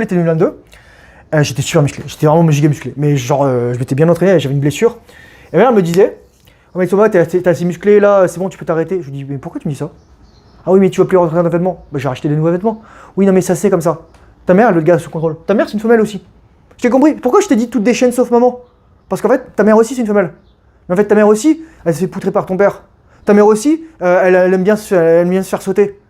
était 2022. J'étais super musclé, j'étais vraiment giga musclé. Mais genre, je m'étais bien entraîné, j'avais une blessure. Et ma mère me disait, oh mais Thomas, t'es assez musclé là, c'est bon, tu peux t'arrêter. Je lui dis, mais pourquoi tu me dis ça? Ah oui, mais tu vas plus rentrer dans tes vêtements. Bah j'ai racheté des nouveaux vêtements. Oui, non mais ça c'est comme ça. Ta mère, le gars sous contrôle. Ta mère c'est une femelle aussi. Je t'ai compris. Pourquoi je t'ai dit toutes des chaînes sauf maman? Parce qu'en fait, ta mère aussi c'est une femelle. Mais en fait, ta mère aussi, elle s'est fait poutrer par ton père. Ta mère aussi, elle aime bien se faire sauter.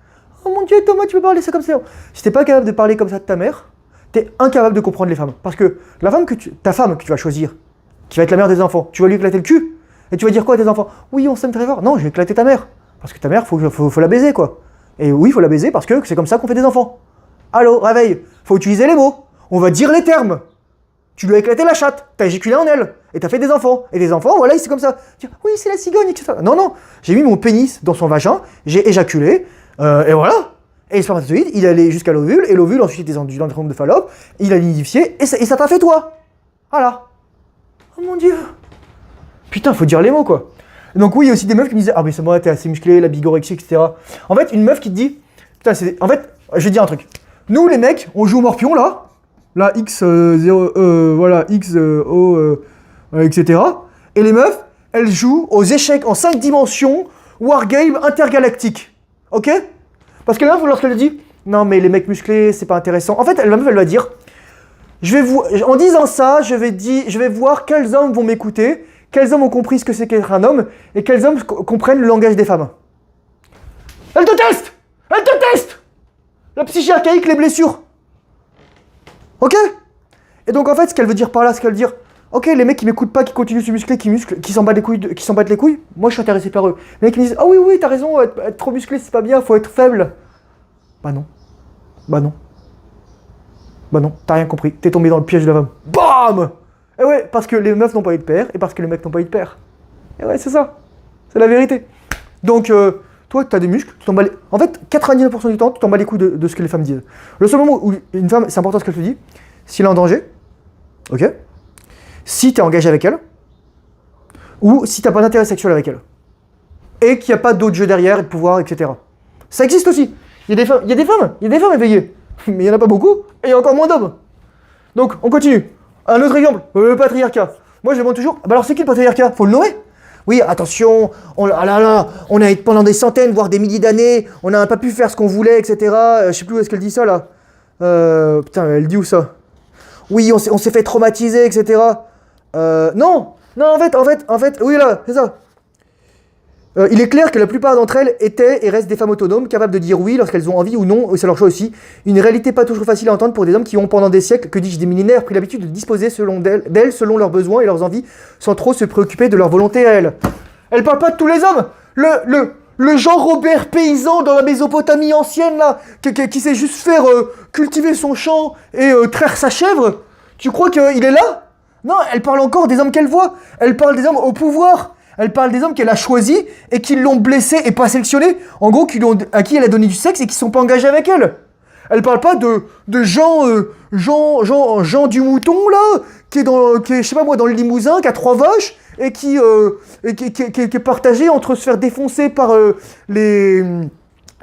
Oh mon Dieu, Thomas, tu peux parler ça comme ça. Si t'es pas capable de parler comme ça de ta mère, t'es incapable de comprendre les femmes. Parce que ta femme que tu vas choisir, qui va être la mère des enfants, tu vas lui éclater le cul. Et tu vas dire quoi à tes enfants? Oui, on s'aime très fort. Non, j'ai éclaté ta mère. Parce que ta mère, faut la baiser, quoi. Et oui, il faut la baiser parce que c'est comme ça qu'on fait des enfants. Allô, réveille. Faut utiliser les mots. On va dire les termes. Tu lui as éclaté la chatte. T'as éjaculé en elle. Et t'as fait des enfants. Et des enfants, voilà, c'est comme ça. Tu dis, oui, c'est la cigogne, etc. Non, non. J'ai mis mon pénis dans son vagin. J'ai éjaculé. Et voilà. Et le spermatozoïde, il allait jusqu'à l'ovule. Et l'ovule, ensuite, il est dans le trompe de Fallope. Il a nidifié. Et ça t'a fait toi. Voilà. Oh mon Dieu. Putain, faut dire les mots, quoi. Donc oui, il y a aussi des meufs qui me disaient, ah mais c'est moi, t'es assez musclé, la bigorexie, etc. En fait, une meuf qui te dit, putain, en fait, je vais te dire un truc. Nous, les mecs, on joue au morpion, là. Là, voilà, etc. Et les meufs, elles jouent aux échecs en 5 dimensions, Wargame intergalactique. Ok? Parce que là, lorsqu'elle dit, non mais les mecs musclés, c'est pas intéressant. En fait, la meuf, elle va dire, en disant ça, je vais voir quels hommes vont m'écouter, quels hommes ont compris ce que c'est qu'être un homme, et quels hommes comprennent le langage des femmes. Elle te teste! Elle te teste! La psyché archaïque, les blessures. Ok? Et donc en fait, ce qu'elle veut dire par là, ce qu'elle veut dire, ok, les mecs qui m'écoutent pas, qui continuent de se muscler, qui s'en battent les couilles, moi je suis intéressé par eux. Les mecs qui me disent, ah oui, oui, t'as raison, être trop musclé, c'est pas bien, faut être faible. Bah non. Bah non. Bah non, t'as rien compris, t'es tombé dans le piège de la femme. BAM! Et ouais, parce que les meufs n'ont pas eu de père, et parce que les mecs n'ont pas eu de père. Et ouais, c'est ça. C'est la vérité. Donc, toi, t'as des muscles, tu t'en bats les... En fait, 99% du temps, tu t'en bats les couilles de ce que les femmes disent. Le seul moment où une femme, c'est important ce qu'elle te dit, s'il est en danger, ok? Si t'es engagé avec elle, ou si t'as pas d'intérêt sexuel avec elle. Et qu'il n'y a pas d'autre jeu derrière, et de pouvoir, etc. Ça existe aussi. Il y a des femmes éveillées. Mais il n'y en a pas beaucoup, et il y a encore moins d'hommes. Donc, on continue. Un autre exemple, le patriarcat. Moi, je demande toujours, bah alors c'est qui le patriarcat? Faut le nommer? Oui, attention, on a été pendant des centaines, voire des milliers d'années, on n'a pas pu faire ce qu'on voulait, etc. Je sais plus où est-ce qu'elle dit ça, là. Putain, elle dit où ça? Oui, on s'est fait traumatiser, etc. Non, en fait, oui, là, c'est ça. Il est clair que la plupart d'entre elles étaient et restent des femmes autonomes, capables de dire oui lorsqu'elles ont envie ou non, et c'est leur choix aussi. Une réalité pas toujours facile à entendre pour des hommes qui ont pendant des siècles, que dis-je, des millénaires, pris l'habitude de disposer d'elles selon leurs besoins et leurs envies, sans trop se préoccuper de leur volonté à elles. Elle parle pas de tous les hommes. Le Jean-Robert paysan dans la Mésopotamie ancienne, là, qui sait juste faire cultiver son champ et traire sa chèvre, tu crois qu'il est là? Non, elle parle encore des hommes qu'elle voit. Elle parle des hommes au pouvoir. Elle parle des hommes qu'elle a choisis et qui l'ont blessée et pas sélectionnée. En gros, à qui elle a donné du sexe et qui sont pas engagés avec elle. Elle parle pas de Jean du Mouton, là, qui est, je sais pas moi, dans le Limousin, qui a 3 vaches et qui est partagé entre se faire défoncer par les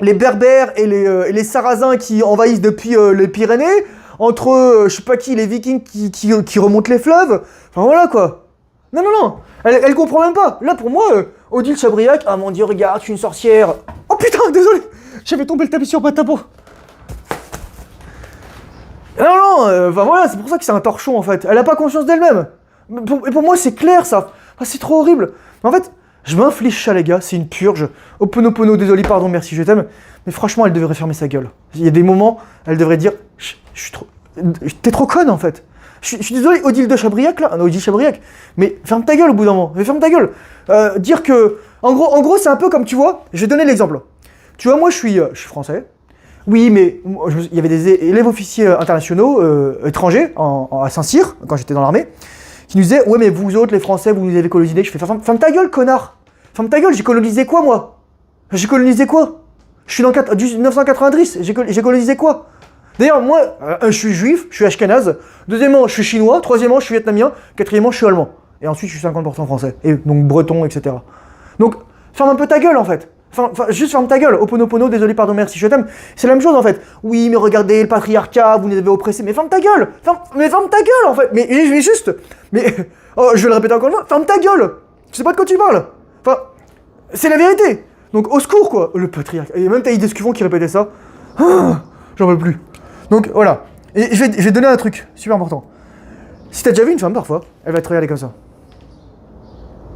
Berbères et les Sarrasins qui envahissent depuis les Pyrénées, entre, je sais pas qui, les Vikings qui remontent les fleuves. Enfin voilà, quoi. Non. Elle comprend même pas. Là, pour moi, Odile Chabriac, ah mon Dieu, regarde, je suis une sorcière. Oh putain, désolé. J'avais tombé le tapis sur Patapon. Non, enfin voilà, c'est pour ça que c'est un torchon, en fait. Elle a pas conscience d'elle-même. Et pour moi, c'est clair, ça. Ah, c'est trop horrible. Mais en fait, je m'inflige ça, les gars. C'est une purge. Oponopono, désolé, pardon, merci, je t'aime. Mais franchement, elle devrait fermer sa gueule. Il y a des moments, elle devrait dire, t'es trop conne, en fait. Je suis désolé, Odile de Chabriac, là, Odile Chabriac, mais ferme ta gueule au bout d'un moment, mais ferme ta gueule. Dire que, en gros, c'est un peu comme, tu vois, je vais donner l'exemple. Tu vois, moi, je suis français. Oui, mais il y avait des élèves officiers internationaux, étrangers, à Saint-Cyr, quand j'étais dans l'armée, qui nous disaient, ouais, mais vous autres, les Français, vous nous avez colonisé. Je fais, ferme ta gueule, connard. Ferme ta gueule, j'ai colonisé quoi, moi? J'ai colonisé quoi? Je suis dans 1990, j'ai colonisé quoi? D'ailleurs, moi, je suis juif, je suis ashkénaze. Deuxièmement, je suis chinois. Troisièmement, je suis vietnamien. Quatrièmement, je suis allemand. Et ensuite, je suis 50% français. Et donc breton, etc. Donc, ferme un peu ta gueule, en fait. Juste ferme ta gueule. Oponopono, désolé, pardon, merci, je t'aime. C'est la même chose en fait. Oui, mais regardez le patriarcat, vous nous avez oppressés. Mais ferme ta gueule. Mais ferme ta gueule en fait. Mais je vais juste. Mais oh, je vais le répéter encore une fois. Ferme ta gueule. Je sais pas de quoi tu parles. Enfin, c'est la vérité. Donc au secours quoi. Le patriarcat. Et même Taïd Escuvon qui répétait ça. Ah, j'en veux plus. Donc voilà. Et je vais donner un truc super important. Si t'as déjà vu une femme parfois, elle va te regarder comme ça.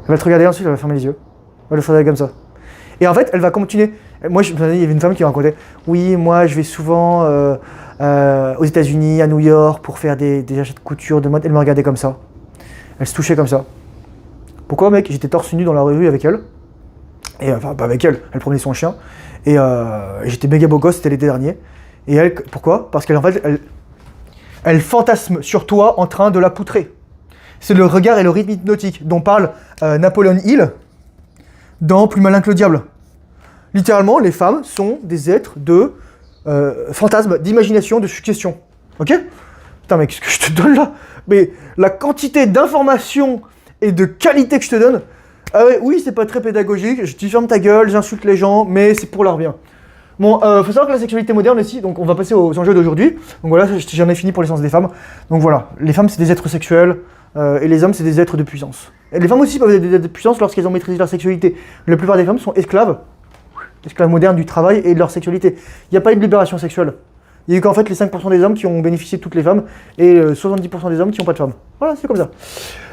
Elle va te regarder ensuite, elle va fermer les yeux. Elle va te regarder comme ça. Et en fait, elle va continuer. Moi, il y avait une femme qui me racontait, oui, moi, je vais souvent aux États-Unis, à New York, pour faire des achats de couture, de mode. Elle me regardait comme ça. Elle se touchait comme ça. Pourquoi, mec? J'étais torse nu dans la rue avec elle. Et enfin, pas avec elle. Elle promenait son chien. Et j'étais méga beau gosse. C'était l'été dernier. Et elle, pourquoi? Parce qu'elle, en fait, elle fantasme sur toi en train de la poutrer. C'est le regard et le rythme hypnotique dont parle Napoléon Hill dans Plus malin que le diable. Littéralement, les femmes sont des êtres de fantasme, d'imagination, de suggestion. Ok? Putain, mec, qu'est-ce que je te donne là? Mais la quantité d'informations et de qualité que je te donne, ah ouais, oui, c'est pas très pédagogique, je dis ferme ta gueule, j'insulte les gens, mais c'est pour leur bien. Bon, faut savoir que la sexualité moderne aussi, donc on va passer aux enjeux d'aujourd'hui. Donc voilà, j'en ai fini pour l'essence des femmes. Donc voilà, les femmes c'est des êtres sexuels, et les hommes c'est des êtres de puissance. Et les femmes aussi peuvent être des êtres de puissance lorsqu'elles ont maîtrisé leur sexualité. La plupart des femmes sont esclaves modernes du travail et de leur sexualité. Il n'y a pas eu de libération sexuelle. Il y a eu qu'en fait les 5% des hommes qui ont bénéficié de toutes les femmes et 70% des hommes qui n'ont pas de femmes. Voilà, c'est comme ça.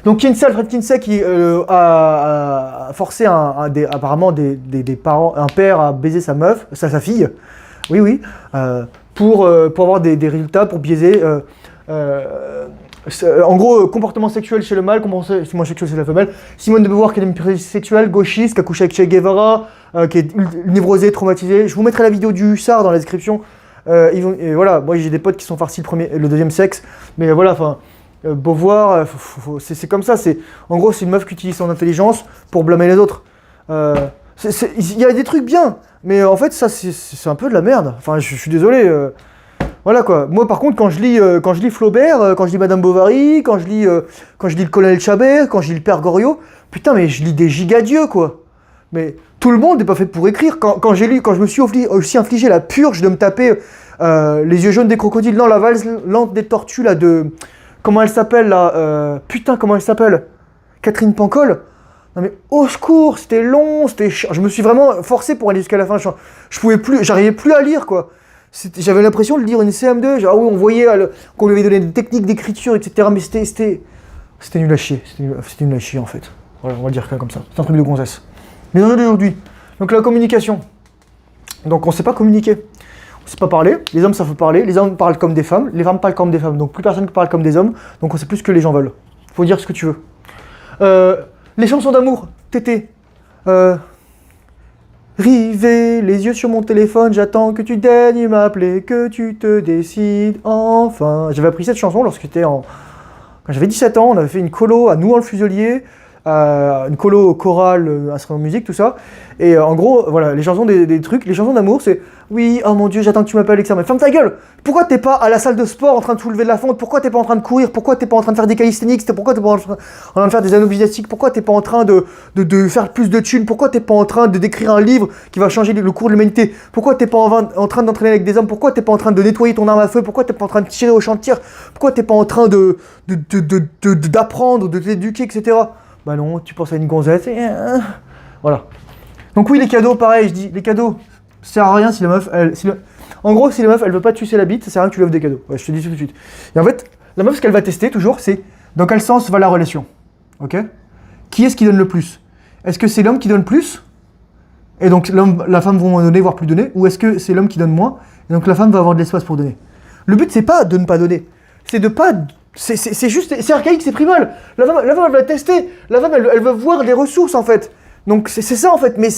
Donc Alfred Kinsey qui a forcé apparemment des parents, un père à baiser sa meuf, sa fille, oui, pour avoir des résultats, pour biaiser. En gros, comportement sexuel chez le mâle, comportement sexuel chez la femelle. Simone de Beauvoir qui est une prise sexuelle, gauchiste, qui a couché avec Che Guevara, qui est névrosée, traumatisée. Je vous mettrai la vidéo du Hussard dans la description. Et voilà, moi j'ai des potes qui sont farcis le deuxième sexe, mais voilà, enfin, Beauvoir, c'est comme ça. En gros, c'est une meuf qui utilise son intelligence pour blâmer les autres. Il y a des trucs bien, mais en fait, ça c'est un peu de la merde. Enfin, je suis désolé. Voilà quoi. Moi par contre quand je lis Flaubert, quand je lis Madame Bovary, quand je lis le colonel Chabert, quand je lis le père Goriot, putain mais je lis des gigadieux quoi. Mais tout le monde n'est pas fait pour écrire. Quand je me suis aussi infligé la purge de me taper les yeux jaunes des crocodiles, non la valse lente des tortues là de... Comment elle s'appelle là putain comment elle s'appelle Catherine Pancol. Non mais au secours, c'était long, je me suis vraiment forcé pour aller jusqu'à la fin. Je pouvais plus, j'arrivais plus à lire quoi. J'avais l'impression de lire une CM2, genre, ah oui, on voyait qu'on lui avait donné des techniques d'écriture, etc. Mais c'était nul à chier. C'était nul à chier en fait. Voilà, on va le dire comme ça. C'est un truc de gonzesse. Mais aujourd'hui, donc la communication. Donc on sait pas communiquer. On sait pas parler. Les hommes savent parler. Les hommes parlent comme des femmes. Les femmes parlent comme des femmes. Donc plus personne ne parle comme des hommes. Donc on sait plus ce que les gens veulent. Faut dire ce que tu veux. Les chansons d'amour. Tété. Rivé, les yeux sur mon téléphone, j'attends que tu daignes m'appeler, que tu te décides enfin. J'avais appris cette chanson quand j'avais 17 ans, on avait fait une colo à Nouan-le-Fuselier, une colo chorale, instrument de musique, tout ça. Et en gros, voilà, les chansons des trucs, les chansons d'amour, c'est oui, oh mon Dieu, j'attends que tu m'appelles, etc. Mais ferme ta gueule! Pourquoi t'es pas à la salle de sport en train de soulever de la fonte? Pourquoi t'es pas en train de courir? Pourquoi t'es pas en train de faire des calisthenics? Pourquoi t'es pas en train de faire des anabolisatiques? Pourquoi t'es pas en train de faire plus de thunes? Pourquoi t'es pas en train d'écrire un livre qui va changer le cours de l'humanité? Pourquoi t'es pas en train d'entraîner avec des hommes? Pourquoi t'es pas en train de nettoyer ton arme à feu? Pourquoi t'es pas en train de tirer au champ de tir? Pourquoi t'es pas en train d'apprendre, de t'éduquer, etc. Bah non, tu penses à une gonzesse et... Voilà. Donc oui, les cadeaux, pareil, je dis, les cadeaux, ça sert à rien si la meuf, en gros, si la meuf, elle veut pas te sucer la bite, ça sert à rien que tu lui offres des cadeaux. Ouais, je te dis tout de suite. Et en fait, la meuf, ce qu'elle va tester toujours, c'est dans quel sens va la relation. Ok? Qui est-ce qui donne le plus? Est-ce que c'est l'homme qui donne plus? Et donc la femme va donner, voire plus donner? Ou est-ce que c'est l'homme qui donne moins? Et donc la femme va avoir de l'espace pour donner. Le but, c'est pas de ne pas donner. C'est de pas... C'est juste... C'est archaïque, c'est primal. La femme, elle va tester. La femme, elle veut voir des ressources, en fait. Donc c'est ça, en fait. Mais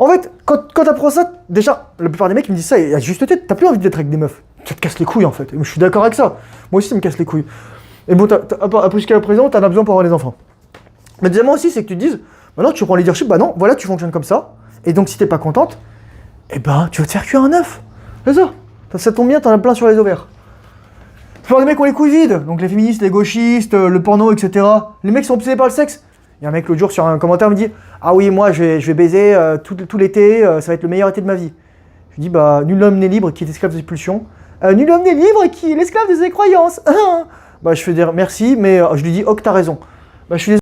en fait, quand t'apprends ça, déjà, la plupart des mecs, ils me disent ça, et à juste tête, t'as plus envie d'être avec des meufs. Ça te casse les couilles, en fait. Et je suis d'accord avec ça. Moi aussi, ça me casse les couilles. Et bon, après jusqu'à présent, t'en as besoin pour avoir des enfants. Mais deuxièmement aussi, c'est que tu te dises, maintenant tu prends le leadership, bah non, voilà, tu fonctionnes comme ça. Et donc si t'es pas contente, eh ben, tu vas te faire cuire un œuf. C'est ça. Ça tombe bien, t'en as plein sur les ovaires. La plupart des mecs ont les couilles vides. Donc les féministes, les gauchistes, le porno, etc. Les mecs sont obsédés par le sexe. Il y a un mec l'autre jour sur un commentaire me dit « Ah oui, moi je vais baiser tout l'été, ça va être le meilleur été de ma vie. » Je lui dis « Bah, nul homme n'est libre qui est esclave de ses pulsions. Nul homme n'est libre qui est l'esclave de ses croyances. » Bah, je fais dire merci, mais je lui dis « Oh, que t'as raison. » Bah, je suis désolé.